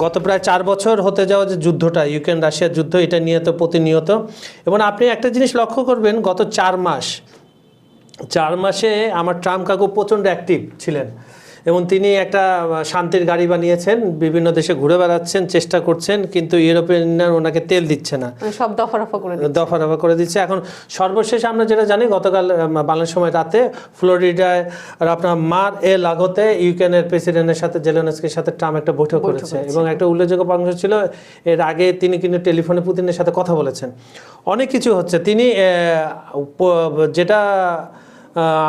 গত প্রায় 4 বছর হতে যাওয়া যে যুদ্ধটা, ইউক্রেন রাশিয়ার যুদ্ধ, এটা নিয়ে তো প্রতিনিয়ত, এবং আপনি একটা জিনিস লক্ষ্য করবেন, গত 4 মাসে আমার ট্রাম্প কাকু প্রচণ্ড অ্যাক্টিভ ছিলেন, এবং তিনি একটা শান্তির গাড়ি বানিয়েছেন, বিভিন্ন দেশে ঘুরে বেড়াচ্ছেন, চেষ্টা করছেন, কিন্তু ইউরোপিয়ান ইউনিয়ন ওনাকে তেল দিচ্ছে না, সব দফা করে দিচ্ছে। এখন সর্বশেষ আমরা যেটা জানি, গতকাল বাংলাদেশ সময় রাতে ফ্লোরিডায় আপনার মার এ লাগোতে ইউক্রেনের প্রেসিডেন্টের সাথে জেলেনস্কির সাথে ট্রাম্প একটা বৈঠক করেছে, এবং একটা উল্লেখযোগ্য অংশ ছিল এর আগে তিনি কিন্তু টেলিফোনে পুতিনের সাথে কথা বলেছেন। অনেক কিছু হচ্ছে। তিনি যেটা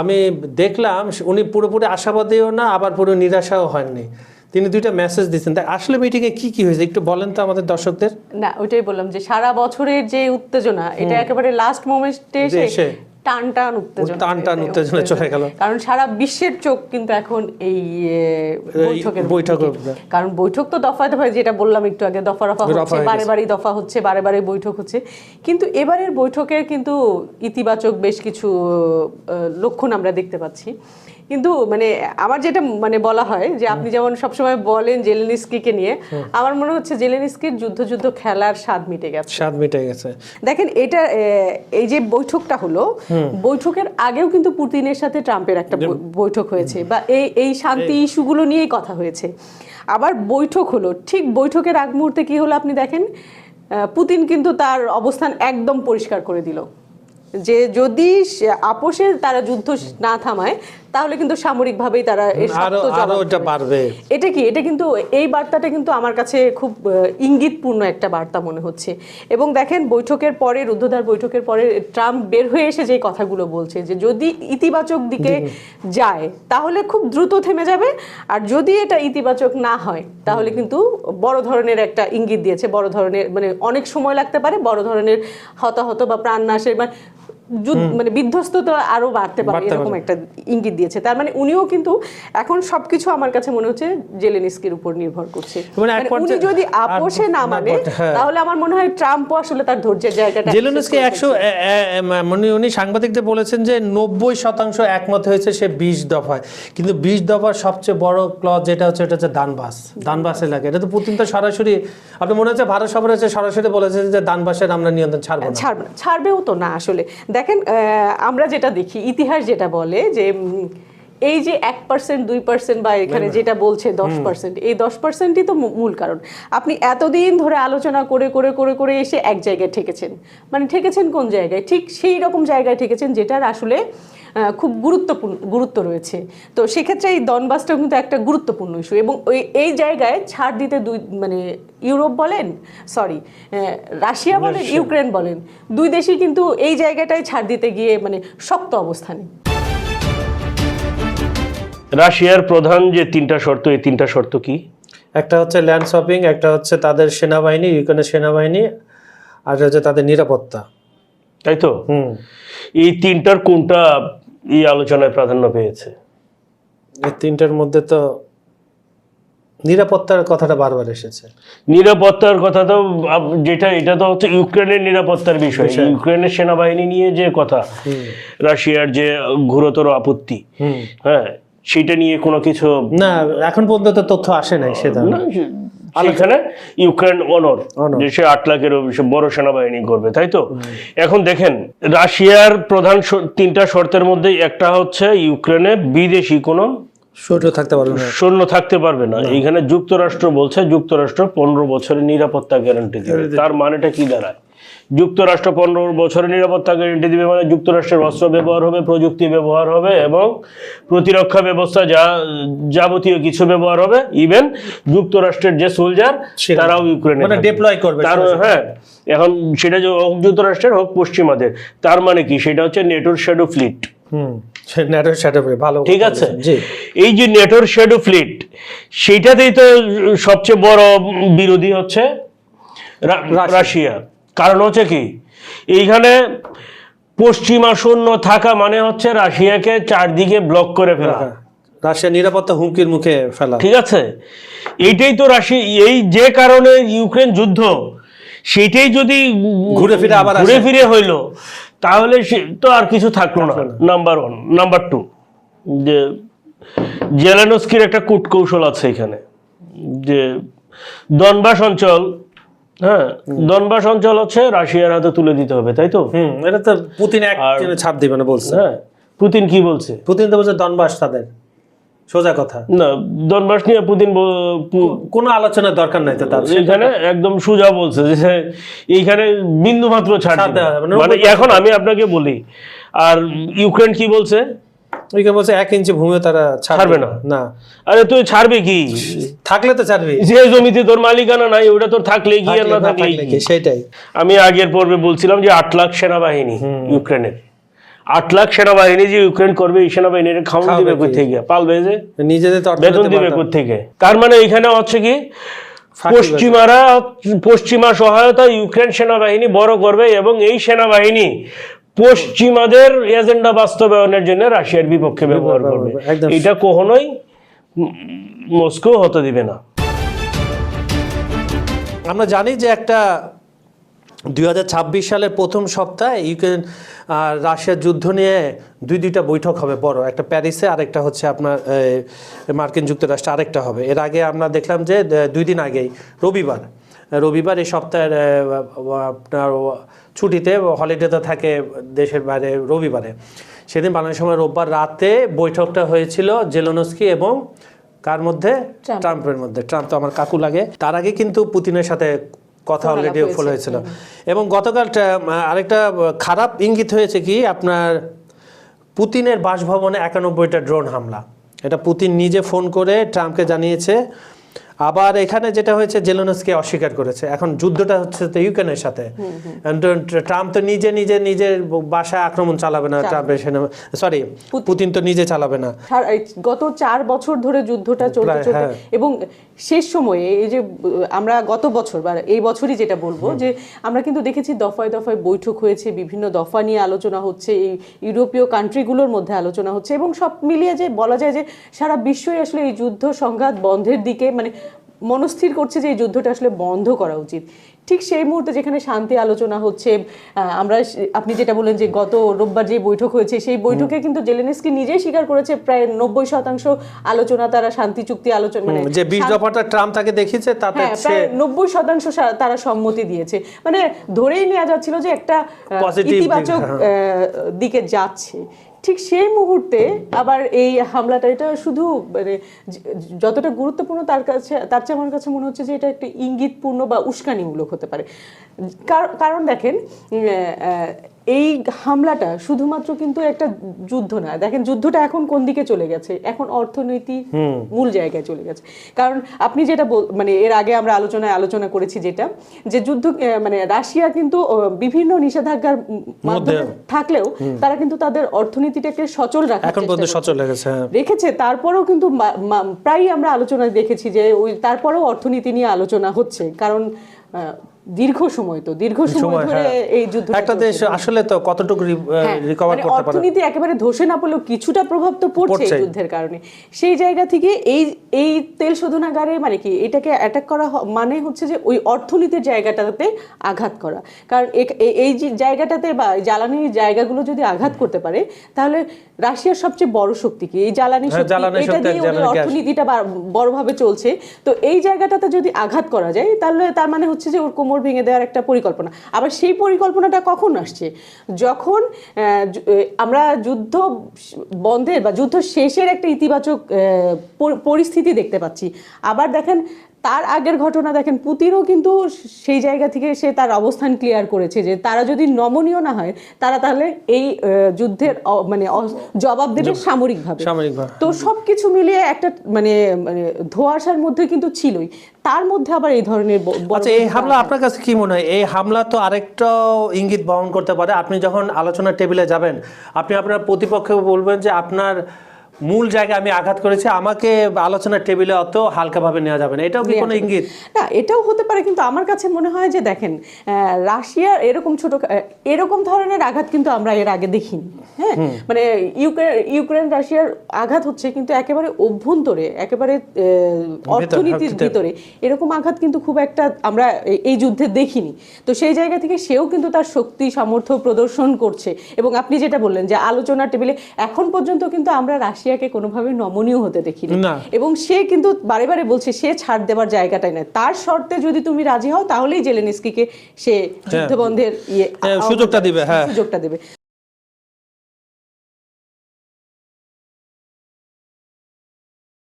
আমি দেখলাম, উনি পুরোপুরি আশাবাদীও না, আবার পুরো নিরাশাও হয়নি। তিনি দুইটা মেসেজ দিচ্ছেন। তাই আসলে মিটিংয়ে কি হয়েছে একটু বলেন তো আমাদের দর্শকদের। না, ওইটাই বললাম যে সারা বছরের যে উত্তেজনা, এটা একেবারে লাস্ট মোমেন্টে এসে টান উত্তেজনা চলে গেল। কারণ সারা বিশ্বের চোখ কিন্তু এখন এই বৈঠক, কারণ বৈঠক তো দফায় দফায়, যেটা বললাম একটু আগে, দফা হচ্ছে, বারে দফা হচ্ছে, বারে বৈঠক হচ্ছে। কিন্তু এবারের বৈঠকের কিন্তু ইতিবাচক বেশ কিছু লক্ষণ আমরা দেখতে পাচ্ছি। কিন্তু মানে আমার যেটা মানে বলা হয় যে, আপনি যেমন সবসময় বলেন জেলেনস্কিকে নিয়ে, আমার মনে হচ্ছে জেলেনস্কির যুদ্ধ খেলার স্বাদ মিটে গেছে। দেখেন, এটা এই যে বৈঠকটা হলো, বৈঠকের আগেও কিন্তু পুতিনের সাথে ট্রাম্পের একটা বৈঠক হয়েছে, বা এই শান্তি ইস্যুগুলো নিয়েই কথা হয়েছে। আবার বৈঠক হলো, ঠিক বৈঠকের আগ মুহূর্তে কি হলো আপনি দেখেন, পুতিন কিন্তু তার অবস্থান একদম পরিষ্কার করে দিল যে যদি আপোষে তারা যুদ্ধ না থামায়, তাহলে কিন্তু সামরিকভাবেই তারা এটা কিন্তু এই বার্তাটা কিন্তু আমার কাছে খুব ইঙ্গিতপূর্ণ একটা বার্তা মনে হচ্ছে। এবং দেখেন, বৈঠকের পরে, রুদ্ধদ্বার বৈঠকের পরে ট্রাম্প বের হয়ে এসে যে কথাগুলো বলছে, যে যদি ইতিবাচক দিকে যায় তাহলে খুব দ্রুত থেমে যাবে, আর যদি এটা ইতিবাচক না হয় তাহলে কিন্তু বড় ধরনের একটা ইঙ্গিত দিয়েছে, বড় ধরনের মানে অনেক সময় লাগতে পারে, বড় ধরনের হতাহত বা প্রাণনাশের মানে বিধ্বস্ততা আরো বাড়তে পারে, এরকম একটা ইঙ্গিত দিয়েছে। তার মানে উনিও কিন্তু এখন সবকিছু আমার কাছে মনে হচ্ছে জেলেনস্কির উপর নির্ভর করছে। উনি যদি আপোষে না মানে, তাহলে আমার মনে হয় ট্রাম্পও আসলে তার ধৈর্যের জায়গাটা, জেলেনস্কি উনি সাংবাদিকদের বলেছেন যে 90% একমত হয়েছে সে 20 দফায়, কিন্তু 20 দফার সবচেয়ে বড় ক্লজ যেটা হচ্ছে, এটা হচ্ছে দানবাস এলাকা। এটা তো পুতিন তো সরাসরি, আপনি মনে হচ্ছে ভারত সফরে সরাসরি বলেছে যে দানবাসের আমরা নিয়ন্ত্রণ ছাড়বেও তো না। আসলে দেখেন, আমরা যেটা দেখি, ইতিহাস যেটা বলে যে এই যে 1%, 2% বা এখানে যেটা বলছে 10%, এই 10%ই তো মূল কারণ। আপনি এতদিন ধরে আলোচনা করে এসে এক জায়গায় ঠেকেছেন, মানে ঠেকেছেন কোন জায়গায়? ঠিক সেই রকম জায়গায় ঠেকেছেন যেটার আসলে খুব গুরুত্ব রয়েছে। তো সেক্ষেত্রে এই দনবাসটাও কিন্তু একটা গুরুত্বপূর্ণ ইস্যু, এবং এই জায়গায় ছাড় দিতে মানে ইউরোপ বলেন, রাশিয়া বলেন, ইউক্রেন বলেন, দুই দেশই কিন্তু এই জায়গাটায় ছাড় দিতে গিয়ে মানে শক্ত অবস্থানে। রাশিয়ার প্রধান যে 3টা শর্ত, এই 3টা শর্ত কি? একটা হচ্ছে ল্যান্ড শপিং, একটা হচ্ছে তাদের সেনাবাহিনী, ইউক্রেনের সেনাবাহিনী, আর হচ্ছে তাদের নিরাপত্তা, তাই তো? এই 3টার কোনটা এই আলোচনায় প্রাধান্য পেয়েছে? এই 3টার মধ্যে তো নিরাপত্তার কথাটা বারবার এসেছে। নিরাপত্তার কথা তো এটা তো হচ্ছে ইউক্রেনের নিরাপত্তার বিষয়। ইউক্রেনের সেনাবাহিনী নিয়ে যে কথা, রাশিয়ার যে ঘোরতর আপত্তি, হ্যাঁ, সেটা নিয়ে কোনো কিছু না, এখন পর্যন্ত তথ্য আসে নাই সেটা। সেখানে ইউক্রেন যে সে 8 লাখেরও বড় সেনাবাহিনী করবে, তাই তো? এখন দেখেন, রাশিয়ার প্রধান 3টা শর্তের মধ্যে একটা হচ্ছে ইউক্রেনে বিদেশি কোনো সৈন্য থাকতে পারবে না। এইখানে যুক্তরাষ্ট্র বলছে, যুক্তরাষ্ট্র 15 বছরের নিরাপত্তা গ্যারান্টি দেবে। তার মানেটা কি দাঁড়ায়? যুক্তরাষ্ট্র 15 বছরের নিরাপত্তা গ্যারান্টি দেবে মানে যুক্তরাষ্ট্রের অস্ত্র ব্যবহার হবে, প্রযুক্তি ব্যবহার হবে, এবং প্রতিরক্ষা ব্যবস্থা যাবতীয় কিছু ব্যবহার হবে। ইভেন যুক্তরাষ্ট্রের যে সোলজার, তারাও ইউক্রেনে ডিপ্লয় করবে। হ্যাঁ, এখন সেটা হোক যুক্তরাষ্ট্রের, হোক পশ্চিমাদের। তার মানে কি? সেটা হচ্ছে নেটোর শ্যাডো ফ্লিট। ঠিক আছে, এই যে নেটোর শ্যাডো ফ্লিট, সেইটাতেই তো সবচেয়ে বড় বিরোধী হচ্ছে রাশিয়া। কারণ হচ্ছে কি, এইখানে পশ্চিমা সৈন্য থাকা মানে হচ্ছে রাশিয়াকে চারদিকে ব্লক করে ফেলা, রাশিয়ার নিরাপত্তা হুমকির মুখে ফেলা। ঠিক আছে, এইটাই তো এই যে কারণে ইউক্রেন যুদ্ধ, সেটাই যদি ঘুরে ফিরে হইলো, তাহলে তো আর কিছু থাকলো না। নাম্বার 1। নাম্বার 2, যে জেলেনস্কির একটা কূটকৌশল আছে এখানে, যে দনবাস অঞ্চল, হ্যাঁ দনবাস অঞ্চল হচ্ছে রাশিয়ার হাতে তুলে দিতে হবে, তাই তো? এটা তো পুতিন এক ছাড় দিবে না বলছে। হ্যাঁ, পুতিন কি বলছে? পুতিন তো বলছে দনবাস তাদের, সোজা কথা। না, দনবাস নিয়ে পুতিন কোনো আলোচনার দরকার নাই তো তার, এখানে একদম সোজা বলছে যে এইখানে বিন্দু মাত্র ছাড় দিবে না। মানে এখন আমি আপনাকে বলি, আর ইউক্রেন কি বলছে? ওইখানে বলছে 1 ইঞ্চি ভূমিও তারা ছাড়বে না। না, আরে তুই ছাড়বে কি? থাকলে তো ছাড়বি। যে জমিতে তোর মালিকানা নাই ওটা তোর থাকলে কি আর না থাকলে কি? সেটাই আমি আগের পর্বে বলছিলাম যে 8 লাখ সেনাবাহিনী ইউক্রেনের, 8 লাখ সেনাবাহিনী যে ইউক্রেন করবে, এই সেনাবাহিনীর খাওয়ান দিবে কোথা থেকে? পালবে যে নিজেদের বেতন দিবে কোথা থেকে? তার মানে এখানে হচ্ছে কি পশ্চিমা সহায়তা ইউক্রেন সেনাবাহিনী বড় করবে এবং এই সেনাবাহিনী পশ্চিমাদের এজেন্ডা বাস্তবায়নের জন্য রাশিয়ার বিপক্ষে ব্যবহার করবে। এটা কখনোই মস্কো হতে দিবে না। আমরা জানি যে একটা 2026 সালের প্রথম সপ্তাহে ইউক্রেন আর রাশিয়ার যুদ্ধ নিয়ে দুইটা বৈঠক হবে বড়, একটা প্যারিসে, আরেকটা হচ্ছে আপনার মার্কিন যুক্তরাষ্ট্রে আরেকটা হবে। এর আগে আমরা দেখলাম যে 2 দিন আগেই রবিবার এই সপ্তাহের আপনার ছুটিতে, হলিডেতে থাকে দেশের বাইরে রবিবারে, সেদিন বাংলাদেশ সময় রোববার রাতে বৈঠকটা হয়েছিল জেলেনস্কি এবং কার মধ্যে? ট্রাম্পের মধ্যে। ট্রাম্প তো আমার কাকু লাগে। তার আগে কিন্তু পুতিনের সাথে কথা অলরেডি ফলো হয়েছিল। এবং গতকাল আরেকটা খারাপ ইঙ্গিত হয়েছে কি, আপনার পুতিনের বাসভবনে 91টা ড্রোন হামলা, এটা পুতিন নিজে ফোন করে ট্রাম্পকে জানিয়েছে। আবার এখানে যেটা হয়েছে, জেলেনস্কি অস্বীকার করেছে। এখন যুদ্ধটা হচ্ছে তো ইউক্রেনের সাথে, ট্রাম্প তো নিজের বাসায় আক্রমণ চালাবে না, পুতিন তো নিজে চালাবে না। গত 4 বছর ধরে যুদ্ধটা চলতে এবং শেষ সময়ে এই যে আমরা গত বছর বা এই বছরই যেটা বলবো যে আমরা কিন্তু দেখেছি দফায় দফায় বৈঠক হয়েছে, বিভিন্ন দফা নিয়ে আলোচনা হচ্ছে, এই ইউরোপীয় কান্ট্রিগুলোর মধ্যে আলোচনা হচ্ছে এবং সব মিলিয়ে যে বলা যায় যে সারা বিশ্বই আসলে এই যুদ্ধ সংঘাত বন্ধের দিকে মানে মনস্থির করছে যে এই যুদ্ধটা আসলে বন্ধ করা উচিত। ঠিক সেই মুহূর্তে যেখানে শান্তি আলোচনা হচ্ছে, আপনি যেটা বলেন যে গত রোববার যে বৈঠক হয়েছে, সেই বৈঠকে কিন্তু জেলেনস্কি নিজেই স্বীকার করেছে প্রায় 90% আলোচনা তারা শান্তি চুক্তি আলোচনা, মানে যে 20 দফাটা ট্রাম্প তাকে দেখিয়েছে তাতে প্রায় 90% তারা সম্মতি দিয়েছে। মানে ধরেই নেওয়া যাচ্ছিল যে একটা ইতিবাচক দিকে যাচ্ছে। ঠিক সেই মুহূর্তে আবার এই হামলাটা, এটা শুধু মানে যতটা গুরুত্বপূর্ণ তার চেয়ে আমার কাছে মনে হচ্ছে যে এটা একটা ইঙ্গিতপূর্ণ বা উস্কানিমূলক হতে পারে। কারণ দেখেন, এই হামলাটা শুধুমাত্র কিন্তু একটা যুদ্ধ না। দেখেন যুদ্ধটা এখন কোন দিকে চলে গেছে, এখন অর্থনীতি মূল জায়গায় চলে গেছে। কারণ আপনি যেটা মানে এর আগে আমরা আলোচনা করেছি যেটা, যে যুদ্ধ মানে রাশিয়া কিন্তু বিভিন্ন নিষেধাজ্ঞার মাধ্যমে থাকলেও তারা কিন্তু তাদের অর্থনীতিটাকে সচল রেখেছে। তারপরেও কিন্তু প্রায় আমরা আলোচনায় দেখেছি যে তারপরেও অর্থনীতি নিয়ে আলোচনা হচ্ছে। কারণ দীর্ঘ সময় ধরে এই যুদ্ধ, একটা দেশ আসলে তো কতটুকু রিকভার করতে পারে, অর্থনীতি একেবারে ধসে না পড়লেও কিছুটা প্রভাব তো পড়ছে এই যুদ্ধের কারণে। সেই জায়গা থেকে এই তেল শোধনাগারে মানে কি এটাকে অ্যাটাক করা মানে হচ্ছে যে ওই অর্থনীতির জায়গাটাতে আঘাত করা। কারণ এই যে জায়গাটাতে বা জ্বালানির জায়গাগুলো যদি আঘাত করতে পারে, তাহলে রাশিয়ার সবচেয়ে বড় শক্তি কি এই জ্বালানি শক্তি, এটা দিয়ে ওদের অর্থনীতিটা বড়ভাবে চলছে। তো এই জায়গাটাতে যদি আঘাত করা যায়, তাহলে তার মানে হচ্ছে যে ওর কোমর ভেঙে দেওয়ার একটা পরিকল্পনা। আবার সেই পরিকল্পনাটা কখন আসছে? যখন আমরা যুদ্ধ বন্ধের বা যুদ্ধ শেষের একটা ইতিবাচক পরিস্থিতি দেখতে পাচ্ছি। আবার দেখেন তার আগের ঘটনা দেখেন, পুতিনও কিন্তু সেই জায়গা থেকে সে তার অবস্থান ক্লিয়ার করেছে যে তারা যদি নমনীয় না হয়, তারা তাহলে এই যুদ্ধের মানে জবাব দেবে সামরিকভাবে। তো সবকিছু মিলিয়ে একটা মানে ধোঁয়াশার মধ্যে কিন্তু ছিলই। তার মধ্যে আবার এই ধরনের এই হামলা, আপনার কাছে কি মনে হয় এই হামলা তো আরেকটা ইঙ্গিত বহন করতে পারে? আপনি যখন আলোচনার টেবিলে যাবেন, আপনি আপনার প্রতিপক্ষকে বলবেন যে আপনার মূল জায়গায় আমি আঘাত করেছি, আমাকে আলোচনার টেবিলে অত হালকাভাবে নেওয়া যাবে না, এটাও কি কোনো ইঙ্গিত? না, এটাও হতে পারে, কিন্তু আমার কাছে মনে হয় যে দেখেন রাশিয়ার এরকম ধরনের আঘাত কিন্তু আমরা এর আগে দেখিনি। হ্যাঁ, মানে ইউক্রেন রাশিয়ার আঘাত হচ্ছে কিন্তু একেবারে অভ্যন্তরে, একেবারে অর্থনীতির ভিতরে এরকম আঘাত কিন্তু খুব একটা আমরা এই যুদ্ধে দেখিনি। তো সেই জায়গা থেকে সেও কিন্তু তার শক্তি সামর্থ্য প্রদর্শন করছে। এবং আপনি যেটা বললেন যে আলোচনার টেবিলে এখন পর্যন্ত কিন্তু আমরা রাশিয়া রাশিয়াকে কোনোভাবে নমনীয় হতে দেখিনি না। এবং সে কিন্তু বারে বারে বলছে সে ছাড় দেওয়ার জায়গাটাই নয়, তার শর্তে যদি তুমি রাজি হও তাহলেই জেলেনস্কিকে সে যুদ্ধবন্ধের সুযোগটা দিবে। সুযোগটা দেবে।